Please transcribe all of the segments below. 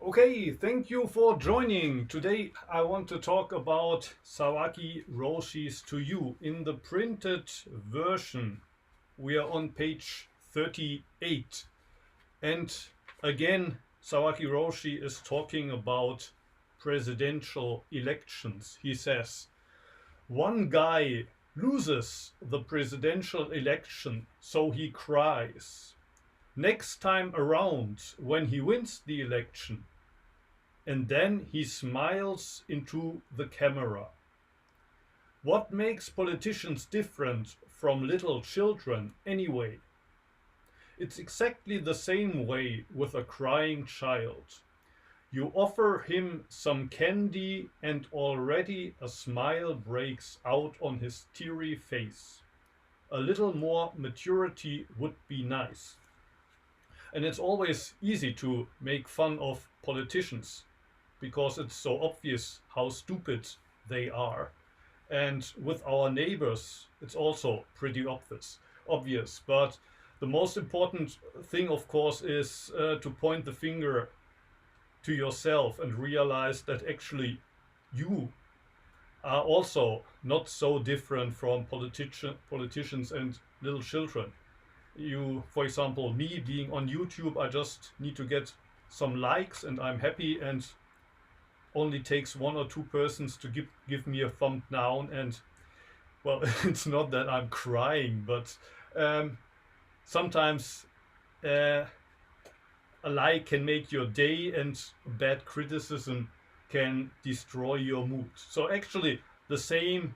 Okay, thank you for joining. Today I want to talk about Sawaki Roshi's To You. In the printed version, we are on page 38. And again, Sawaki Roshi is talking about presidential elections. He says, one guy loses the presidential election, so he cries. Next time around, when he wins the election, and then he smiles into the camera. What makes politicians different from little children anyway? It's exactly the same way with a crying child. You offer him some candy and already a smile breaks out on his teary face. A little more maturity would be nice. And it's always easy to make fun of politicians because it's so obvious how stupid they are. And with our neighbors, it's also pretty obvious. But the most important thing, of course, is to point the finger to yourself and realize that actually you are also not so different from politicians and little children. You, for example, me being on YouTube, I just need to get some likes and I'm happy, and only takes one or two persons to give me a thumb down. And well, it's not that I'm crying, but sometimes uh, a like can make your day, and bad criticism can destroy your mood. So actually, the same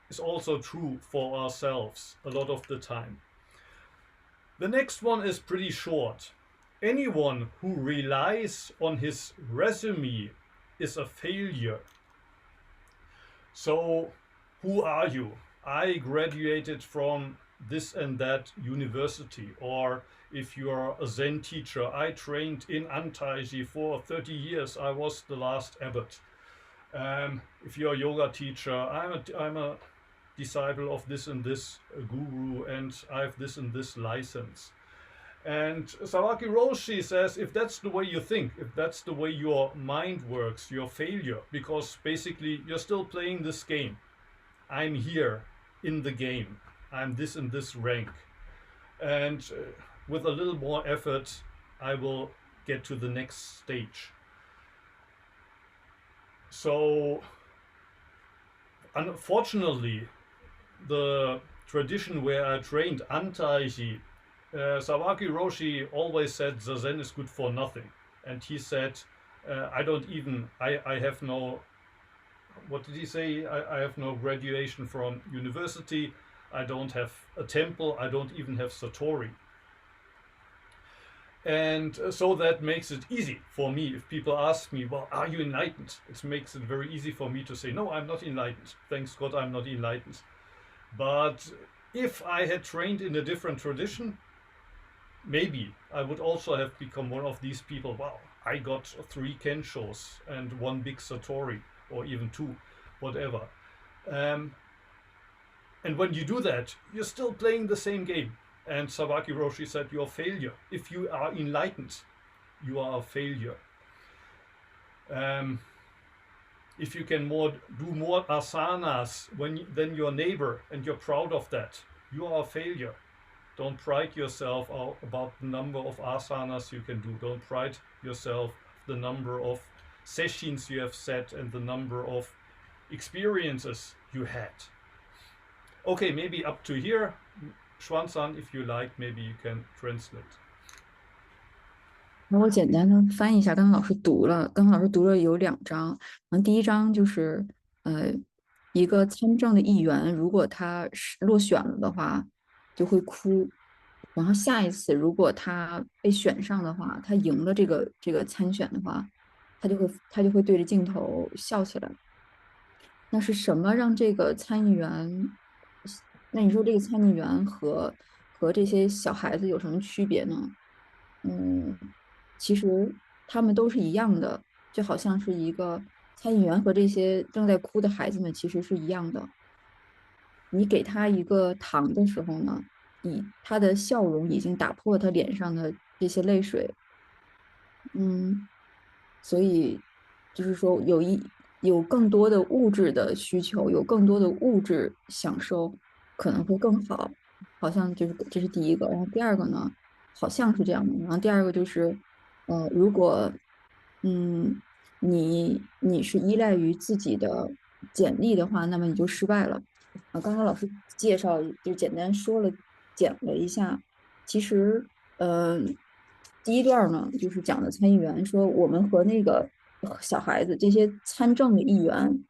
is also true for ourselves a lot of the time. The next one is pretty short. Anyone who relies on his resume is a failure. So, who are you? I graduated from this and that university. Or if you are a Zen teacher, I trained in Antaiji for 30 years. I was the last abbot. If you're a yoga teacher, I'm a disciple of this and this guru, and I have this and this license. And Sawaki Roshi says, if that's the way you think, if that's the way your mind works, you're a failure, because basically you're still playing this game. I'm here in the game. I'm this and this rank. And with a little more effort, I will get to the next stage. So, unfortunately, the tradition where I trained, Antaiji, Sawaki Roshi always said Zazen is good for nothing. And he said, I have no, what did he say? I have no graduation from university. I don't have a temple. I don't even have Satori. And so that makes it easy for me. If people ask me, well, are you enlightened? It makes it very easy for me to say, no, I'm not enlightened. Thanks God, I'm not enlightened. But if I had trained in a different tradition, maybe I would also have become one of these people. Wow, I got 3 Kenshos and 1 big Satori, or even 2, whatever. And when you do that, you're still playing the same game. And Sawaki Roshi said, you're a failure. If you are enlightened, you are a failure. If you can do more asanas than your neighbor and you're proud of that, you are a failure. Don't pride yourself about the number of asanas you can do. Don't pride yourself the number of sessions you have set and the number of experiences you had. Okay, maybe up to here. Schwansan, if you like, maybe you can translate. 那我简单的翻译一下，刚刚老师读了有2章，第一章就是一个参政的议员，如果他是落选了的话，就会哭，然后下一次如果他被选上的话，他赢了这个参选的话，他就会对着镜头笑起来。那是什么让这个参议员？那你说这个参议员和这些小孩子有什么区别呢？嗯，其实他们都是一样的，就好像是一个参议员和这些正在哭的孩子们其实是一样的。你给他一个糖的时候呢，他的笑容已经打破他脸上的这些泪水。嗯，所以就是说有更多的物质的需求，有更多的物质享受可能会更好，好像就是这是第一个。然后第二个呢，好像是这样的。然后第二个就是，如果嗯你是依赖于自己的简历的话，那么你就失败了。刚刚老师介绍就简单说了讲了一下，其实第一段呢就是讲的参议员说我们和那个小孩子这些参政的议员，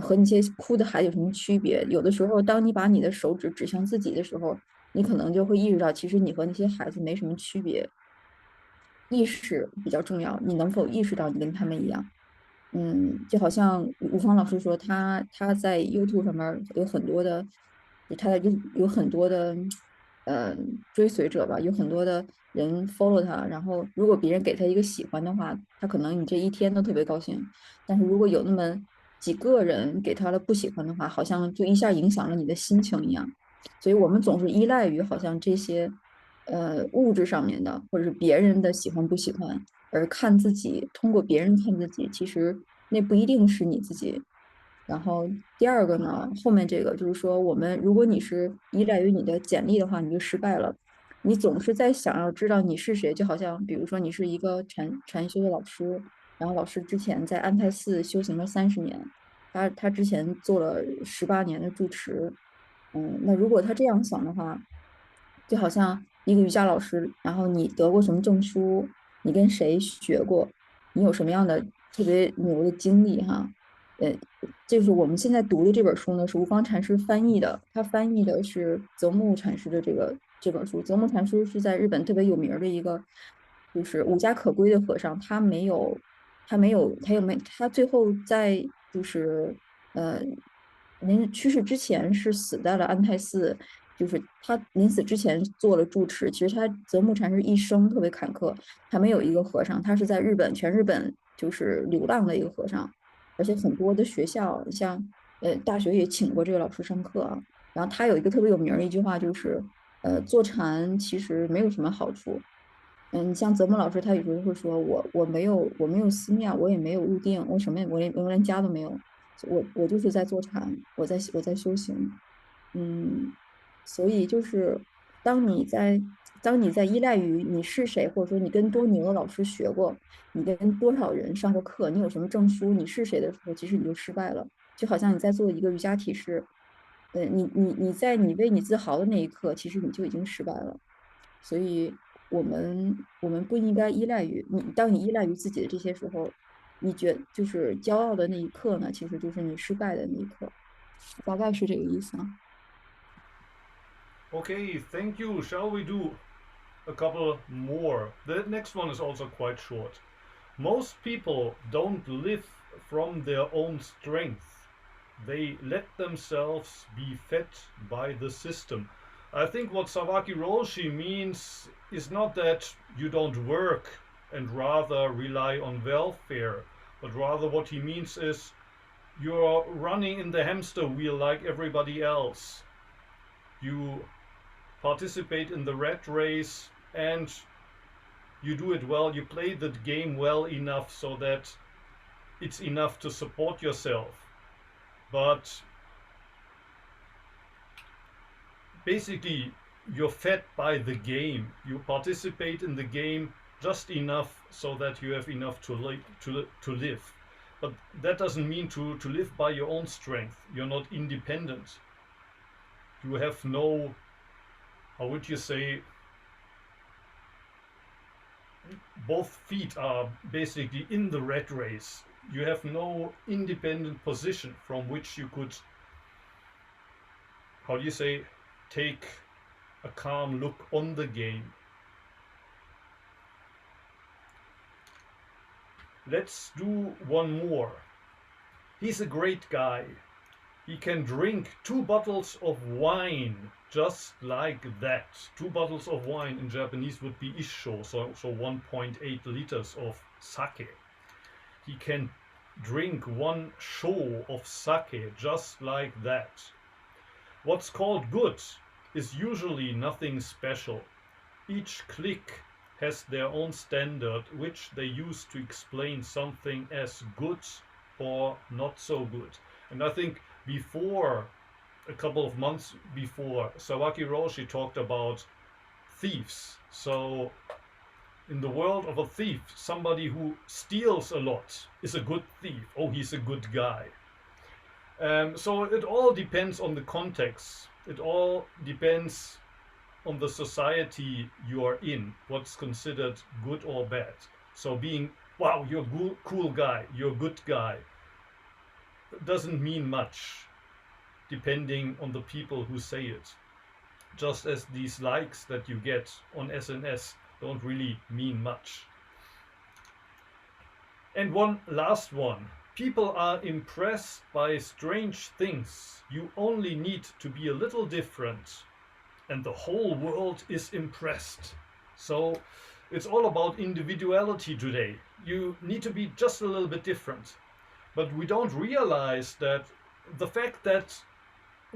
和那些哭的孩子有什么区别？有的时候，当你把你的手指指向自己的时候，你可能就会意识到，其实你和那些孩子没什么区别。意识比较重要，你能否意识到你跟他们一样？就好像吴芳老师说，他在 YouTube 上面有很多的，他有很多的呃追随者吧，有很多的人 follow 他。然后，如果别人给他一个喜欢的话，他可能你这一天都特别高兴。但是如果有那么几个人给他了不喜欢的话，好像就一下影响了你的心情一样。所以我们总是依赖于好像这些物质上面的，或者是别人的喜欢不喜欢。而看自己，通过别人看自己，其实那不一定是你自己。然后第二个呢，后面这个就是说，如果你是依赖于你的简历的话，你就失败了。你总是在想要知道你是谁，就好像比如说你是一个禅修的老师，然后老师之前在安泰寺修行了30年，他之前做了18年的住持，那如果他这样想的话，就好像一个瑜伽老师，然后你得过什么证书，你跟谁学过，你有什么样的特别牛的经历哈？呃，就是我们现在读的这本书呢，是吴方禅师翻译的，他翻译的是泽木禅师的这本书。泽木禅师是在日本特别有名儿的一个，就是无家可归的和尚，他最后在就是呃临去世之前是死在了安泰寺，就是他临死之前做了住持。其实泽木禅师一生特别坎坷，他没有一个和尚，他是在全日本就是流浪的一个和尚，而且很多的学校像大学也请过这个老师上课啊。然后他有一个特别有名的一句话就是，坐禅其实没有什么好处。像泽木老师，他有时候会说，我没有寺庙，我也没有入定，我什么也我连家都没有，我就是在坐禅，我在修行。嗯，所以就是当你在当你在依赖于你是谁，或者说你跟多牛的老师学过，你跟多少人上过课，你有什么证书，你是谁的时候，其实你就失败了。就好像你在做一个瑜伽体式，你在你为你自豪的那一刻，其实你就已经失败了。所以我们不应该依赖于你。当你依赖于自己的这些时候，就是骄傲的那一刻呢，其实就是你失败的那一刻，大概是这个意思啊。Okay, thank you. Shall we do a couple more? The next one is also quite short. Most people don't live from their own strength. They let themselves be fed by the system. I think what Sawaki Roshi means is not that you don't work and rather rely on welfare, but rather what he means is you're running in the hamster wheel like everybody else. You participate in the rat race and you do it well, you play the game well enough so that it's enough to support yourself. But basically, you're fed by the game. You participate in the game just enough so that you have enough to live. But that doesn't mean to live by your own strength. You're not independent. You have no, how would you say, both feet are basically in the rat race. You have no independent position from which you could, how do you say, take a calm look on the game. Let's do one more. He's a great guy. He can drink 2 bottles of wine just like that. 2 bottles of wine in Japanese would be issho, so 1.8 liters of sake. He can drink 1 sho of sake just like that. What's called good is usually nothing special. Each clique has their own standard which they use to explain something as good or not so good. And I think before, a couple of months before, Sawaki Roshi talked about thieves. So in the world of a thief, somebody who steals a lot is a good thief. Oh, he's a good guy. So it all depends on the context. It all depends on the society you are in, what's considered good or bad. So being, wow, you're a cool guy, you're a good guy, doesn't mean much depending on the people who say it. Just as these likes that you get on SNS don't really mean much. And one last one. People are impressed by strange things. You only need to be a little different, and the whole world is impressed. So it's all about individuality today. You need to be just a little bit different. But we don't realize that the fact that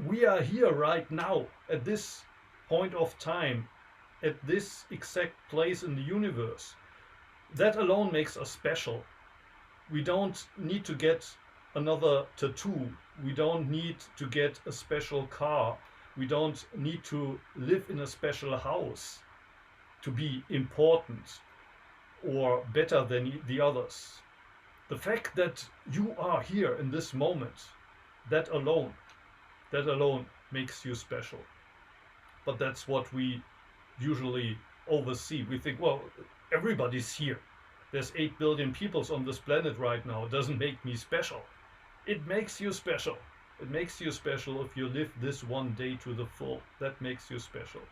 we are here right now at this point of time, at this exact place in the universe, that alone makes us special. We don't need to get another tattoo. We don't need to get a special car. We don't need to live in a special house to be important or better than the others. The fact that you are here in this moment, that alone makes you special. But that's what we usually oversee. We think, well, everybody's here. There's 8 billion peoples on this planet right now. It doesn't make me special. It makes you special. It makes you special if you live this one day to the full. That makes you special.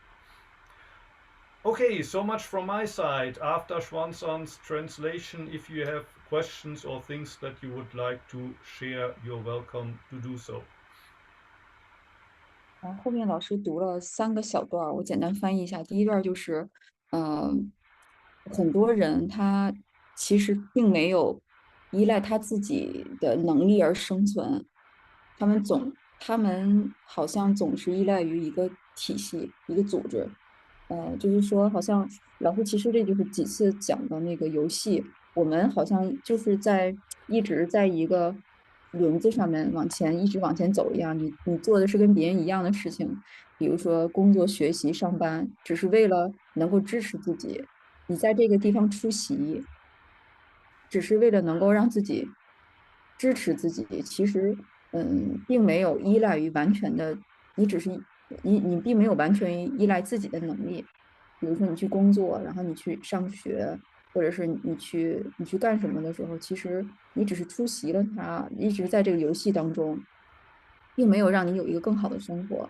Okay, so much from my side. After Schwanzan's translation, if you have questions or things that you would like to share, you're welcome to do so. 然后后面老师读了3个小段儿，我简单翻译一下。第一段就是，很多人他其实并没有依赖他自己的能力而生存，他们好像总是依赖于一个体系、一个组织。就是说，好像老师其实这就是几次讲的那个游戏，我们好像就是一直在一个轮子上面一直往前走一样。你做的是跟别人一样的事情，比如说工作、学习、上班，只是为了能够支持自己。你在这个地方出席，只是为了能够让自己支持自己，其实并没有依赖于完全的，你只是你并没有完全依赖自己的能力。比如说你去工作，然后你去上学，或者是你去干什么的时候，其实你只是出席了它，一直在这个游戏当中，并没有让你有一个更好的生活。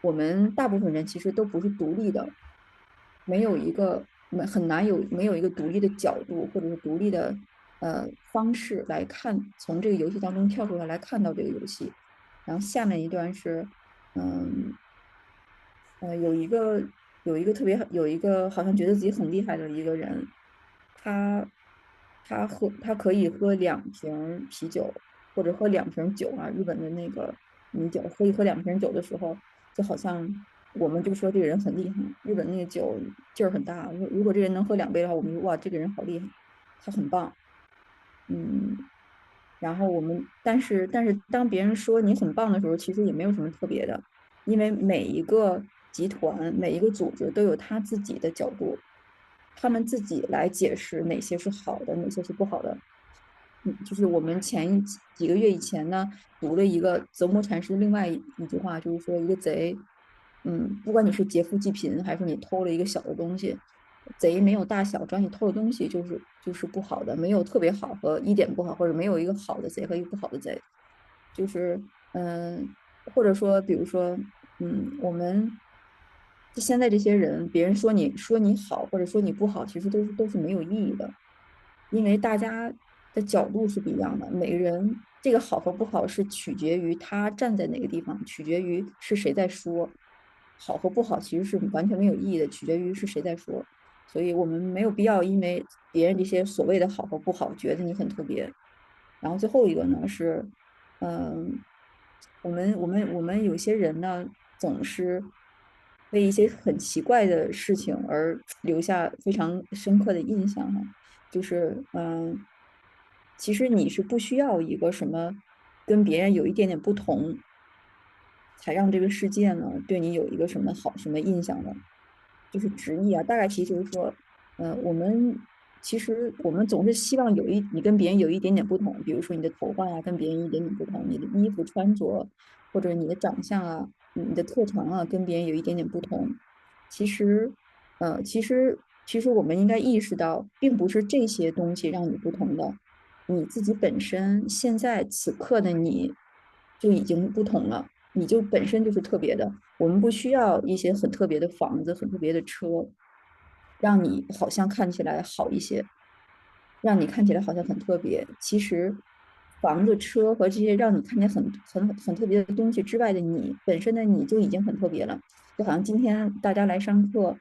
我们大部分人其实都不是独立的，没有一个很难没有一个独立的角度，或者是独立的方式来看，从这个游戏当中跳出来看到这个游戏。然后下面一段是，嗯有一个有一个好像觉得自己很厉害的一个人，他他可以喝2瓶啤酒，或者喝2瓶酒啊，日本的那个米酒，可以喝2瓶酒的时候，就好像我们就说这个人很厉害，日本那个酒劲儿很大，如果这人能喝2杯的话，我们就哇，这个人好厉害，他很棒，嗯。然后但是当别人说你很棒的时候，其实也没有什么特别的，因为每一个集团、每一个组织都有他自己的角度，他们自己来解释哪些是好的，哪些是不好的。就是我们几个月以前呢，读了一个泽摩禅师另外一句话，就是说一个贼，不管你是劫富济贫，还是你偷了一个小的东西，贼没有大小，只要你偷的东西就是不好的，没有特别好和一点不好，或者没有一个好的贼和一个不好的贼，就是或者说比如说我们现在这些人，别人说你好，或者说你不好，其实都是没有意义的。因为大家的角度是不一样的，每个人这个好和不好是取决于他站在哪个地方，取决于是谁在说。好和不好其实是完全没有意义的，取决于是谁在说。所以我们没有必要因为别人这些所谓的好和不好，觉得你很特别。然后最后一个呢是，嗯，我们有些人呢总是为一些很奇怪的事情而留下非常深刻的印象哈。就是其实你是不需要一个什么跟别人有一点点不同，才让这个世界呢对你有一个什么好什么印象的。就是直译啊，大概其实就是说，其实我们总是希望你跟别人有一点点不同，比如说你的头发呀、跟别人一点点不同，你的衣服穿着或者你的长相啊、你的特长啊跟别人有一点点不同。其实，其实我们应该意识到，并不是这些东西让你不同的，你自己本身现在此刻的你就已经不同了。你就本身就是特别的，我们不需要一些很特别的房子、很特别的车，让你好像看起来好一些，让你看起来好像很特别。其实，房子、车和这些让你看起来很特别的东西之外的你，本身的你就已经很特别了。就好像今天大家来上课，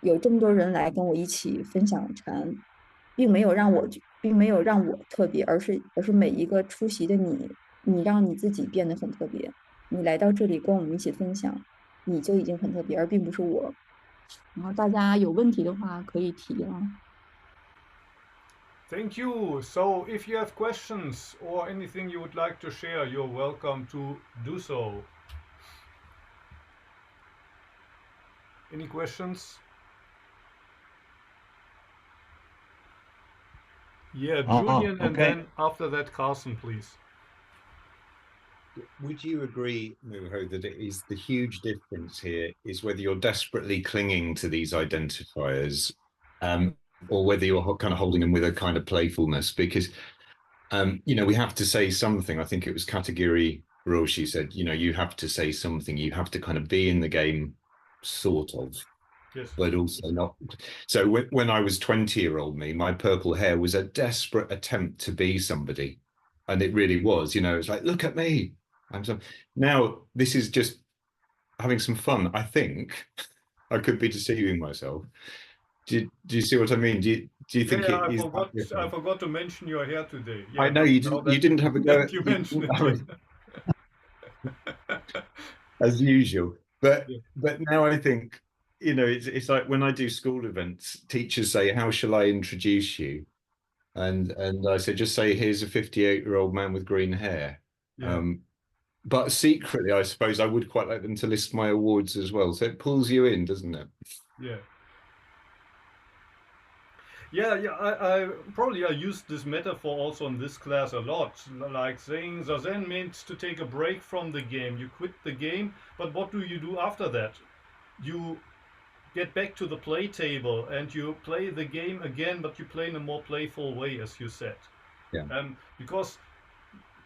有这么多人来跟我一起分享禅，并没有让我特别，而是每一个出席的你，你让你自己变得很特别。你来到这里跟我们一起分享，你就已经很特别，而并不是我。然后大家有问题的话可以提啊。Thank you. So, if you have questions or anything you would like to share, you're welcome to do so. Any questions? Yeah, Julian, and Okay. then after that, Carson, please. Would you agree, Muho, that it is the huge difference here is whether you're desperately clinging to these identifiers, or whether you're kind of holding them with a kind of playfulness? Because, we have to say something. I think it was Katagiri Roshi said, you have to say something. You have to kind of be in the game, sort of, Yes. but also not. So when I was 20-year-old me, my purple hair was a desperate attempt to be somebody. And it really was, it's like, look at me. Now this is just having some fun. I think I could be deceiving myself. Do you see what I mean? Do you Yeah, think yeah, it I is that forgot. I different? forgot to mention your hair today. I Yeah, know you now didn't. You that didn't have a go that at, you you mention didn't it, have yeah. as usual. But Yeah, but now I think it's like when I do school events, teachers say, "How shall I introduce you?" And I said, "Just say here's a 58-year-old man with green hair." yeah, Um, but secretly, I suppose I would quite like them to list my awards as well. So it pulls you in, doesn't it? yeah. Yeah, yeah. I probably I used this metaphor also in this class a lot. Like saying Zazen means to take a break from the game. You quit the game, but what do you do after that? You get back to the play table and you play the game again, but you play in a more playful way, as you said. Yeah. Because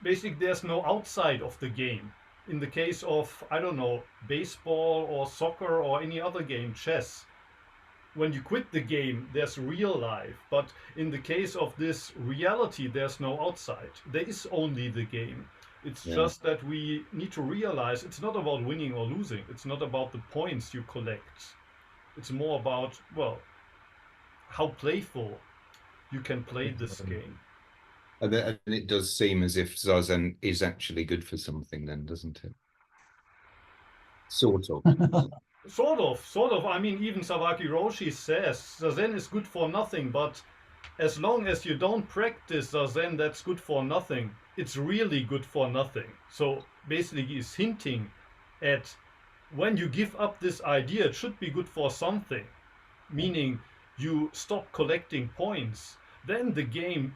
basically there's no outside of the game. In the case of, I don't know, baseball or soccer or any other game, chess, when you quit the game, there's real life. But in the case of this reality, there's no outside. There is only the game. It's Yeah. just that we need to realize it's not about winning or losing. It's not about the points you collect. It's more about, well, how playful you can play this game. And it does seem as if Zazen is actually good for something, then, doesn't it? Sort of. Sort of. I mean, even Sawaki Roshi says Zazen is good for nothing, but as long as you don't practice Zazen, that's good for nothing. It's really good for nothing. So basically, he's hinting at when you give up this idea, it should be good for something, meaning you stop collecting points. Then the game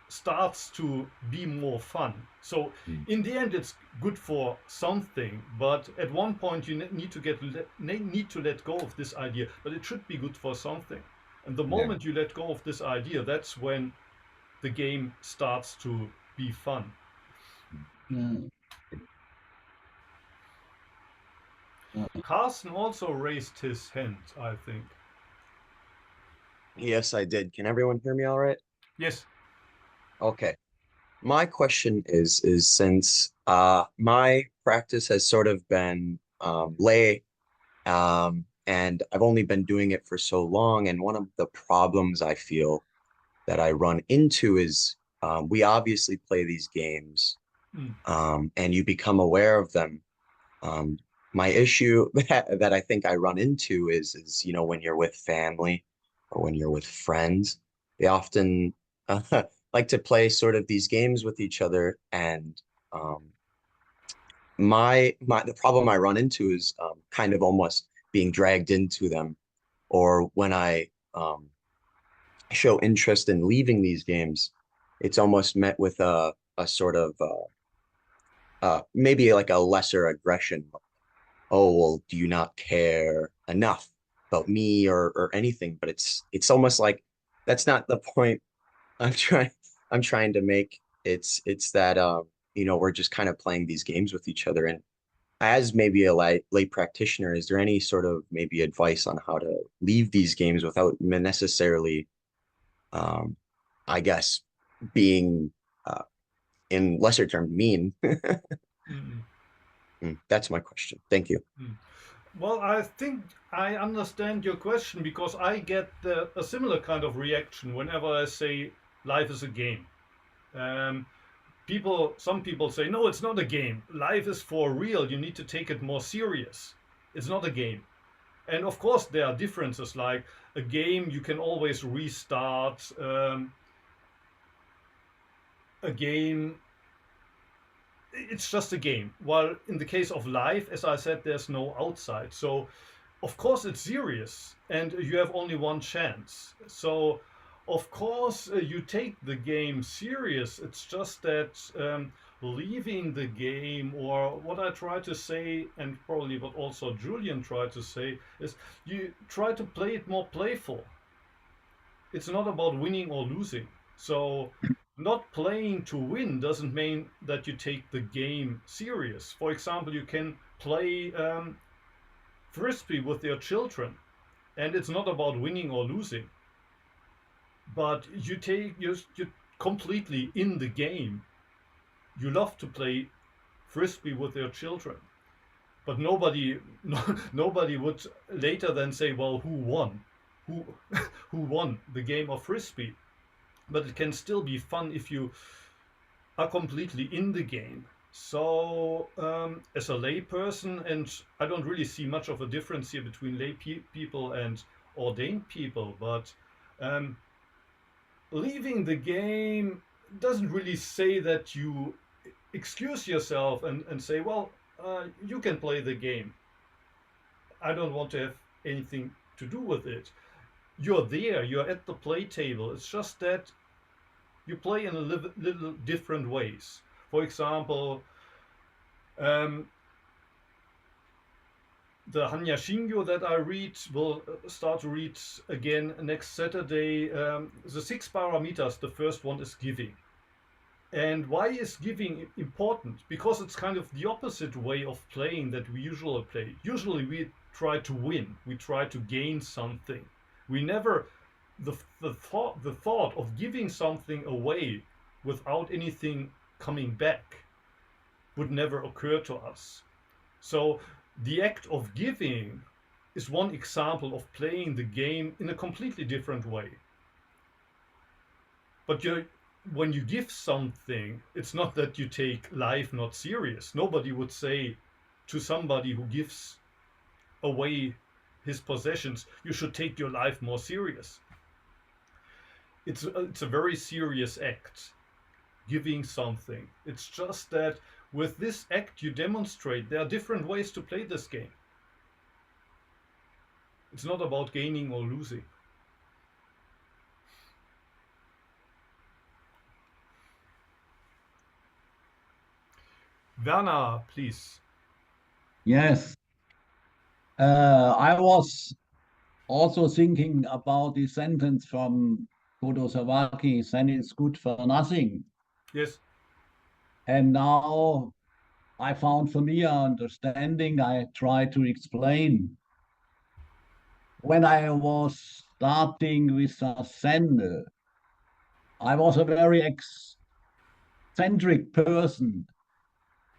starts to be more fun. So in the end, it's good for something, but at one point you need to let go of this idea. But it should be good for something. And the moment you let go of this idea, that's when the game starts to be fun. Carsten also raised his hand, I think. Yes, I did. Can everyone hear me all right? Yes. Okay. My question is since my practice has sort of been lay, and I've only been doing it for so long, and one of the problems I feel that I run into is we obviously play these games, and you become aware of them. my issue that I think I run into is when you're with family or when you're with friends, they often like to play sort of these games with each other, and um, the problem I run into is kind of almost being dragged into them, or when I show interest in leaving these games, it's almost met with a sort of maybe like a lesser aggression. Oh, well, do you not care enough about me or anything? But it's almost like that's not the point I'm trying I'm trying to make. It's that we're just kind of playing these games with each other. And as maybe a lay practitioner, is there any sort of maybe advice on how to leave these games without necessarily um I guess being in lesser term mean? Mm. That's my question. Thank you. Well, I think I understand your question because I get a similar kind of reaction whenever I say life is a game. Um, some people say, no, it's not a game. Life is for real. You need to take it more serious. It's not a game. And of course, there are differences. Like a game, you can always restart. A game, it's just a game. While in the case of life, as I said, there's no outside. So, of course, it's serious and you have only one chance. So, of course, you take the game serious. It's just that leaving the game, or what I try to say, and probably what also Julian tried to say, is you try to play it more playful. It's not about winning or losing. So, not playing to win doesn't mean that you take the game serious. For example, you can play frisbee with your children, and it's not about winning or losing, but you're completely in the game. You love to play frisbee with your children, but nobody would later then say, well, who won? Who who won the game of frisbee? But it can still be fun if you are completely in the game. So, as a lay person, and I don't really see much of a difference here between lay people and ordained people, but um, leaving the game doesn't really say that you excuse yourself and say, well, you can play the game. I don't want to have anything to do with it. You're there, you're at the play table. It's just that you play in a little different ways. For example, um, the Hanya Shingyo that I read will start to read again next Saturday. The 6 parameters, the first one is giving. And why is giving important? Because it's kind of the opposite way of playing that we usually play. Usually we try to win, we try to gain something. We never, the thought of giving something away without anything coming back would never occur to us. So the act of giving is one example of playing the game in a completely different way. But when you give something, it's not that you take life not serious. Nobody would say to somebody who gives away his possessions, you should take your life more serious. It's a very serious act, giving something. It's just that with this act you demonstrate there are different ways to play this game. It's not about gaining or losing. Werner, please. Yes. I was also thinking about the sentence from Kodo Sawaki, Zen is good for nothing. Yes. And now I found for me an understanding I try to explain. When I was starting with Zen, I was a very eccentric person,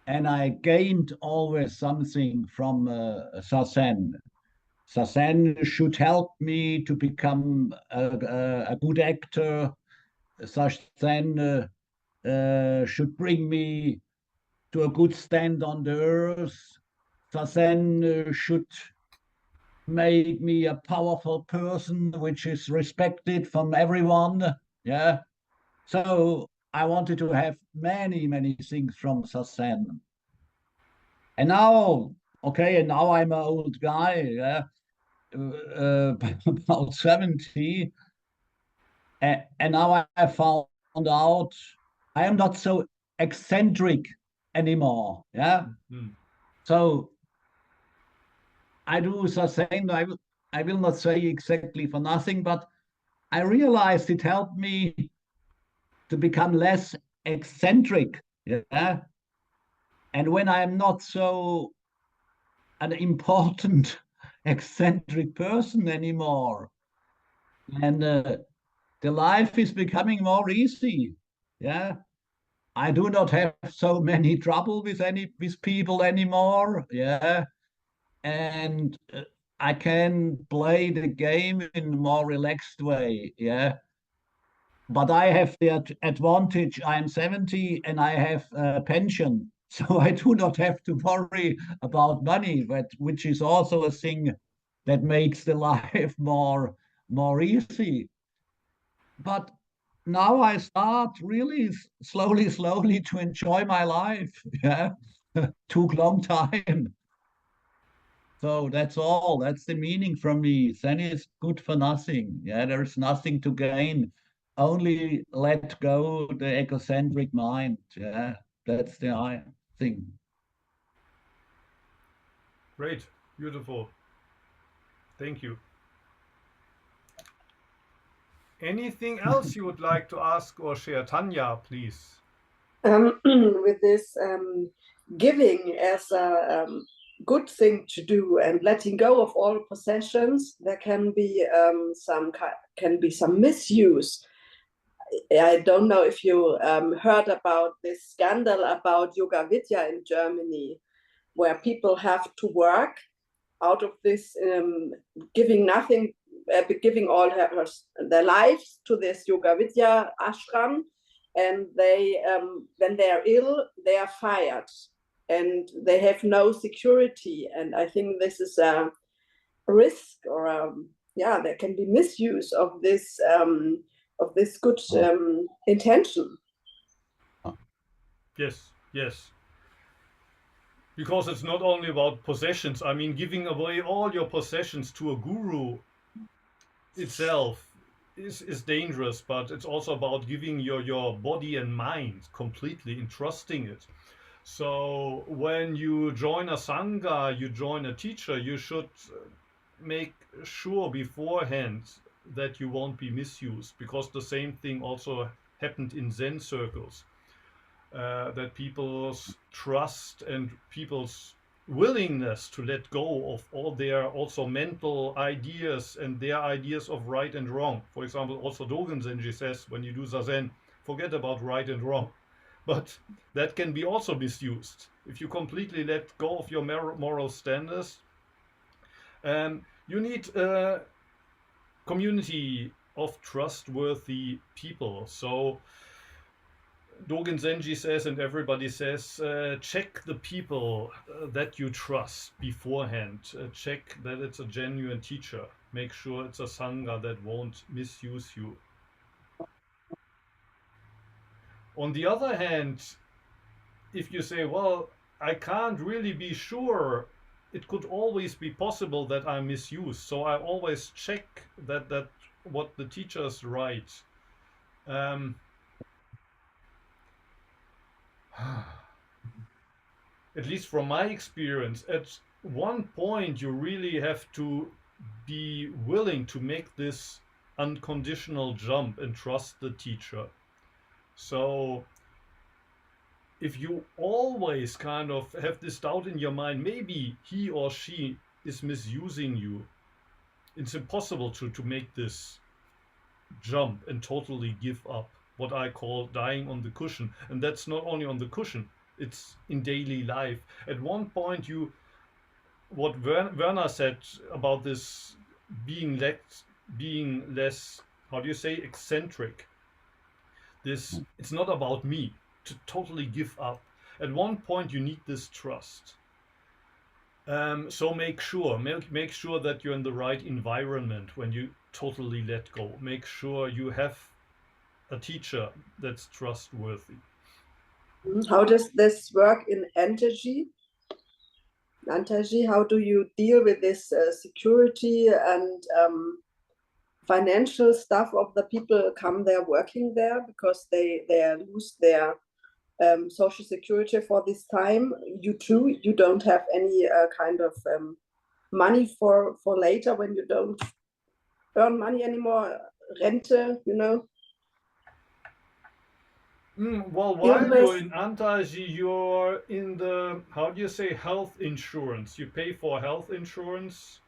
and I gained always something from Zazen. Zazen should help me to become a good actor. Zazen should bring me to a good stand on the earth. Zazen should make me a powerful person, which is respected from everyone. Yeah. So I wanted to have many things from Zazen. And now, okay, and now I'm an old guy, yeah, about 70. And now I found out I am not so eccentric anymore. Yeah. Mm. So I do the same. I will not say exactly for nothing, but I realized it helped me to become less eccentric. Yeah. And when I'm not so an important eccentric person anymore, and the life is becoming more easy. Yeah. I do not have so many trouble with people anymore. Yeah. And I can play the game in a more relaxed way. Yeah. But I have the advantage. I'm 70 and I have a pension. So I do not have to worry about money, but which is also a thing that makes the life more easy. But now I start really slowly to enjoy my life. Yeah. Took long time. So that's all. That's the meaning from me. Zen is good for nothing. Yeah, there's nothing to gain. Only let go the egocentric mind. Yeah, that's the thing. Great, beautiful. Thank you. Anything else you would like to ask or share? Tanya, please. With this giving as a good thing to do and letting go of all possessions, there can be some misuse. I don't know if you heard about this scandal about Yoga Vidya in Germany, where people have to work out of this giving nothing, giving all their lives to this Yoga Vidya ashram, and they when they are ill, they are fired, and they have no security. And I think this is a risk, or there can be misuse of this good intention. Yes, yes. Because it's not only about possessions. I mean, giving away all your possessions to a guru itself is dangerous, but it's also about giving your body and mind completely, entrusting it. So when you join a sangha, you join a teacher, you should make sure beforehand that you won't be misused, because the same thing also happened in Zen circles. That people's trust and people's willingness to let go of all their also mental ideas and their ideas of right and wrong. For example, also Dogen Zenji says, when you do Zazen, forget about right and wrong. But that can be also misused. If you completely let go of your moral standards, you need a community of trustworthy people. So Dogen Zenji says, and everybody says, check the people that you trust beforehand. Check that it's a genuine teacher. Make sure it's a sangha that won't misuse you. On the other hand, if you say, well, I can't really be sure, it could always be possible that I'm misused. So I always check that what the teachers write. At least from my experience, at one point you really have to be willing to make this unconditional jump and trust the teacher. So if you always kind of have this doubt in your mind, maybe he or she is misusing you, it's impossible to make this jump and totally give up, what I call dying on the cushion. And that's not only on the cushion, it's in daily life. At one point, what Werner said about this being less, how do you say, eccentric. This, it's not about me, to totally give up. At one point, you need this trust. So make sure that you're in the right environment when you totally let go. Make sure you have a teacher that's trustworthy. How does this work in Antaji? How do you deal with this security and financial stuff of the people come there working there because they lose their social security for this time? You don't have any kind of money for later when you don't earn money anymore, rente, you know? Well, while you're in Antaji, you're in the, how do you say, health insurance. You pay for health insurance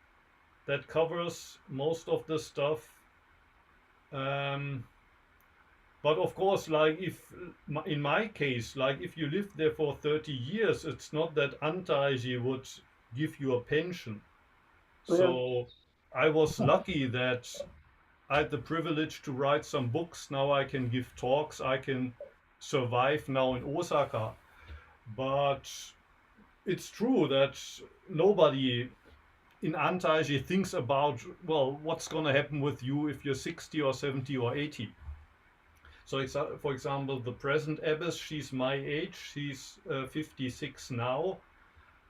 that covers most of the stuff. But of course, like in my case, like if you lived there for 30 years, it's not that Antaji would give you a pension. So I was lucky that I had the privilege to write some books. Now I can give talks. I can survive now in Osaka. But it's true that nobody in Antaiji thinks about, well, what's going to happen with you if you're 60 or 70 or 80. So, for example, the present abbess, she's my age. She's 56 now.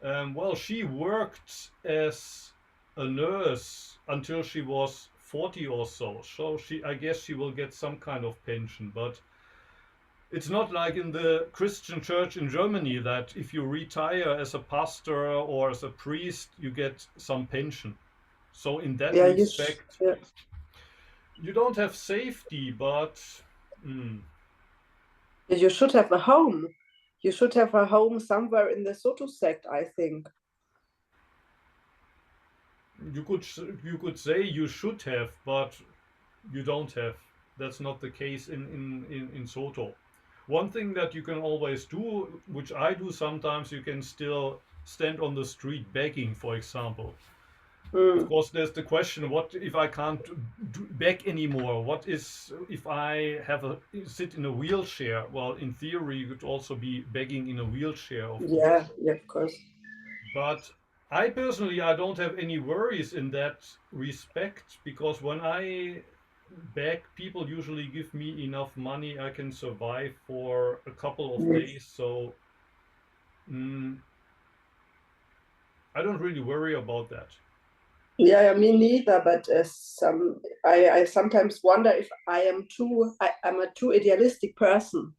Well, she worked as a nurse until she was 40 or so. So I guess she will get some kind of pension, but it's not like in the Christian church in Germany that if you retire as a pastor or as a priest, you get some pension. So in that respect, you don't have safety, but you should have a home. You should have a home somewhere in the Soto sect, I think. You could say you should have, but you don't have. That's not the case in Soto. One thing that you can always do, which I do sometimes, you can still stand on the street begging, for example. Of course, there's the question: what if I can't beg anymore? What is if I sit in a wheelchair? Well, in theory, you could also be begging in a wheelchair. Of course. Yeah, of course. But I personally, I don't have any worries in that respect because when I beg, people usually give me enough money. I can survive for a couple of days. So I don't really worry about that. Yeah, me neither. But I sometimes wonder if I'm a too idealistic person.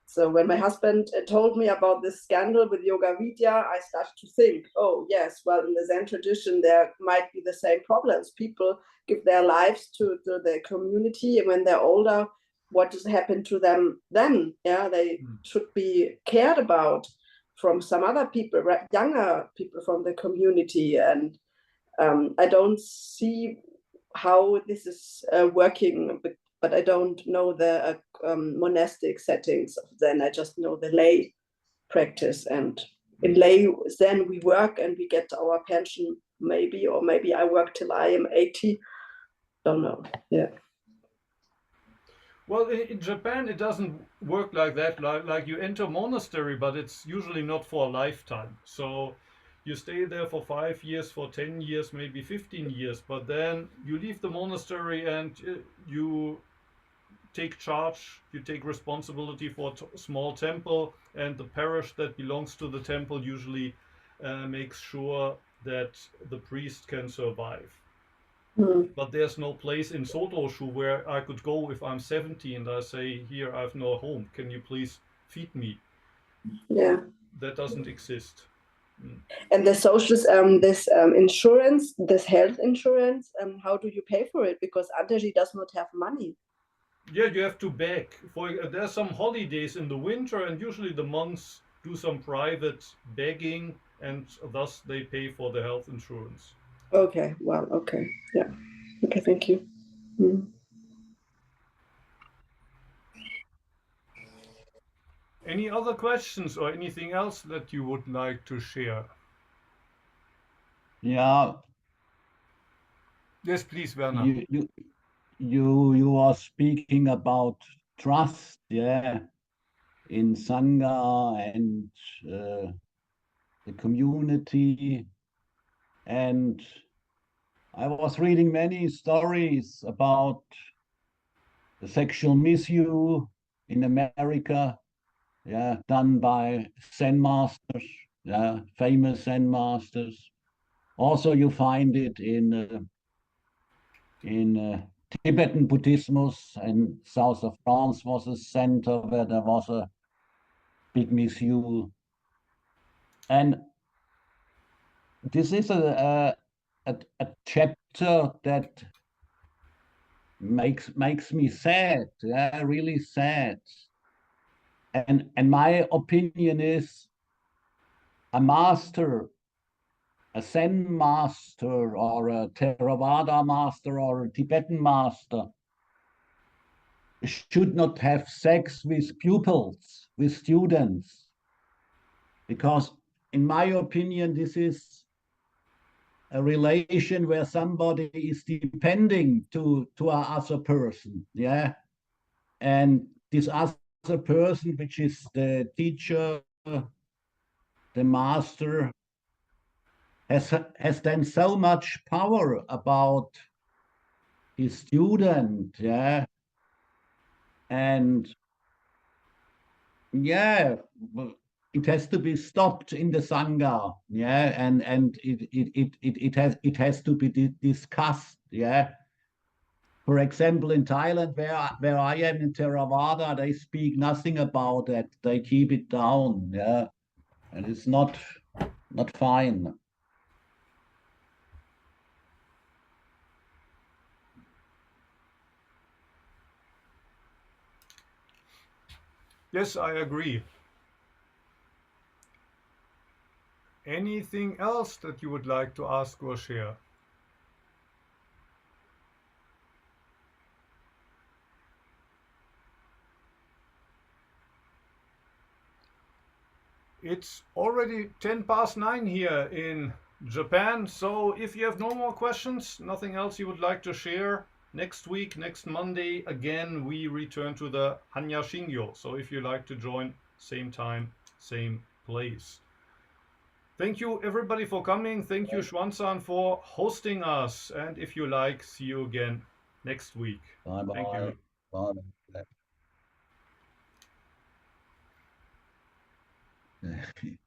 So when my husband told me about this scandal with Yoga Vidya, I started to think, oh yes, well in the Zen tradition there might be the same problems. People give their lives to their community, and when they're older, what does happen to them then? Yeah, they should be cared about from some other people, younger people from the community, and I don't see how this is working, but I don't know the monastic settings of Zen. I just know the lay practice, and in lay Zen we work and we get our pension maybe, or maybe I work till I am 80. Don't know. Yeah. Well, in Japan it doesn't work like that. Like you enter monastery, but it's usually not for a lifetime. So you stay there for 5 years, for 10 years, maybe 15 years, but then you leave the monastery and you take charge, you take responsibility for a small temple, and the parish that belongs to the temple usually makes sure that the priest can survive. But there's no place in Sotoshu where I could go if I'm 70 and I say, here, I have no home. Can you please feed me? Yeah. That doesn't exist. And the social, insurance, this health insurance, how do you pay for it? Because Antaji does not have money. Yeah, you have to beg. There's some holidays in the winter, and usually the monks do some private begging, and thus they pay for the health insurance. Okay, well, okay. Yeah. Okay, thank you. Any other questions or anything else that you would like to share? Yeah. Yes, please, Werner. You are speaking about trust, yeah, in Sangha and the community. And I was reading many stories about the sexual misuse in America, yeah, done by Zen masters, yeah, famous Zen masters. Also, you find it in Tibetan Buddhism, and south of France was a center where there was a big misuse. And this is a chapter that makes me sad, yeah, really sad. And my opinion is a master, a Zen master or a Theravada master or a Tibetan master should not have sex with pupils, with students, because in my opinion, this is a relation where somebody is depending to other person, yeah, and this other person, which is the teacher, the master, has then so much power about his student, yeah, and yeah, it has to be stopped in the sangha, yeah, and it has to be discussed, yeah. For example, in Thailand, where I am in Theravada, they speak nothing about that. They keep it down, yeah, and it's not fine. Yes, I agree. Anything else that you would like to ask or share? It's already 10 past 9 here in Japan, so if you have no more questions, nothing else you would like to share, next week, next Monday, again, we return to the Hanya Shingyo. So if you like to join, same time, same place. Thank you everybody for coming. Thank you Schwanzan for hosting us. And if you like, see you again next week. Bye bye. Thank you. Bye.